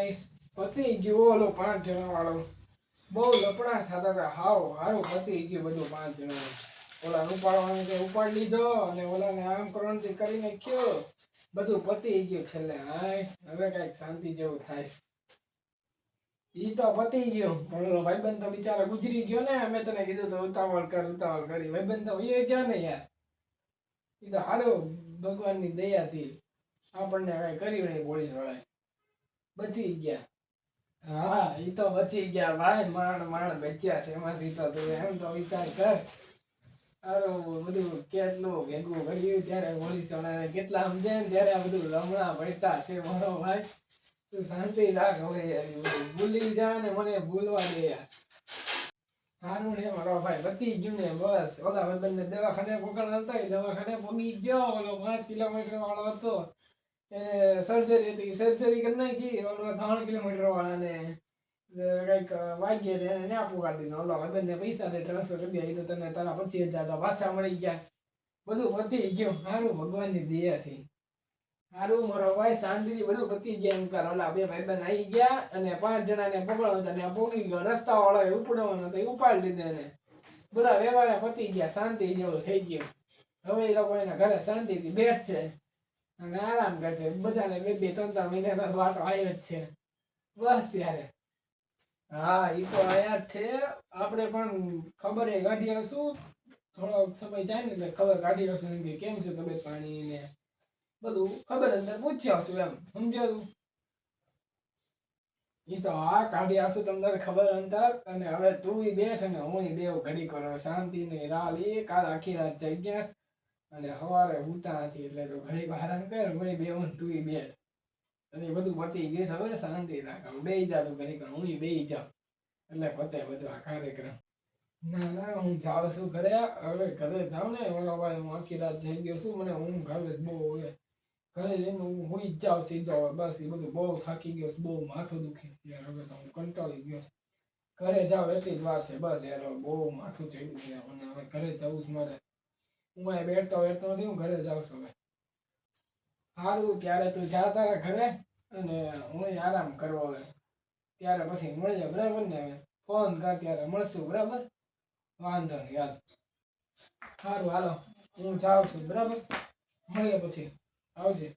guys પતી ગયું ઓલો 5 જણા વાળો બહુ લપડા થતા હતા હાવ હારું પતી ગયું બધું 5 જણા ઓલા ઉપાડવાનું કે ઉપાડ લીધો અને ઓલાને આમ કરવાનું કરી નાખ્યો બધું પતી ગયું છેલ્લે હાય હવે કઈક શાંતિ જેવું થાય ઈ તો પતી ગયું ઓલો ભાઈબંધ તો બિચારો ગુજરી ગયો ને અમે તને કીધું તો ઉતાવળ કરી ભાઈબંધ તો વયો ગયા ને યાર ઈ તો હારું ભગવાનની દયાથી આપણને કઈ કર્યું નહીં પોલીસ વાળાએ બચી ગયા હા ઈ તો બચી ગયા ભાઈ માંડ બચ્યા છે એમાંથી તો તું એમ તો વિચાર કર આરો બધું કેટલું ભેગું કર્યું ત્યારે પોલીસ વાળાને કેટલા સમજે ને ત્યારે આ બધું લમણા પડતા છે મારો ભાઈ તું શાંતિ રાખ હવે યાર ભૂલી જા ને મને ભૂલવા દે યાર સારું ને મારો ભાઈ બતી ગયું ને બસ ઓલા ભાઈબંધને દવાખાને પકડવા હતા દવાખાને પગી ગયો ઓલો 5 કિલોમીટર વાળો હતો સર્જરી હતી સર્જરી કરી નાખી ઓલો 3 કિલોમીટર વાળાને કઈક વાગ્યે તેને ના પુગાડી દીધો ઓલો ભાઈબંધને પૈસા દે ટ્રાન્સફર કરી દે તો તને તારા 25,000 તો પાછા મળી ગયા બધું પતી ગયું સારું ભગવાનની દયાથી સારું મારો ભાઈ શાંતિથી બધું પતી ગયા એમ કર ઓલા બે ભાઈબંધ આવી ગયા અને 5 જણાને પકડવા હતા ને પોગી ગયો રસ્તા વાળો ઉપડવાનો તો ઉપાડી લીધો ને બધા વ્યવહાર પતી ગયા શાંતિ જેવું થઈ ગયું હવે એ લોકો એના ઘરે શાંતિથી બેઠશે અને આરામ કરશે બધાને 2-3 મહિના વાટો આવ્યો જ છે બસ ત્યારે હા ઈ તો આયા જ છે આપણે પણ ખબર એ કાઢી આવશું થોડો સમય જાય ને એટલે ખબર કાઢી આવશું કે કેમ છે તબિયત પાણી ને બધું ખબર અંદર પૂછી આવશું એમ સમજ્યો તું ઈ તો હા કાઢી આવશું તમને ખબર અંતર અને હવે તું બેઠ અને હું બેવ ઘડી કરો શાંતિ ની રાહ લે કાલ આખી રાત જઈ ગયા અને સવારે ઉતા હતી એટલે તો ઘડી આરામ કર હું બેવ તું બેઠ અને બધું પતી ગયું હવે શાંતિ રાખ બેહી જા તું ઘડી કર હું બેહી જાઉં એટલે પતે બધું આ કાર્યક્રમ ના હું જાઉં છું ઘરે હવે ઘરે જાઉં ને ઓલો ભાઈ હું આખી રાત જઈ ગયો છું મને ઊંઘ આવે બહુ હવે ઘરે જઈને હું હુઈ જ જાઉં સીધો બસ એ બધું બહુ થાકી ગયો બહુ માથું દુખે યાર હવે તો હું કંટાળી ગયો ઘરે જાવ એટલી જ વાર છે બસ યાર બહુ માથું ચડ્યું છે અને હવે ઘરે જવું છે મારે હું અહીં બેઠતો નથી હું ઘરે જાઉં છું હવે સારું ત્યારે તું જા તારા ઘરે અને હું આરામ કરવો હવે ત્યારે પછી મળીએ બરાબર ને હવે ફોન કર ત્યારે મળશું બરાબર વાંધો નહીં યાર સારું હાલો હું જાઉં છું બરાબર મળીએ પછી આવજે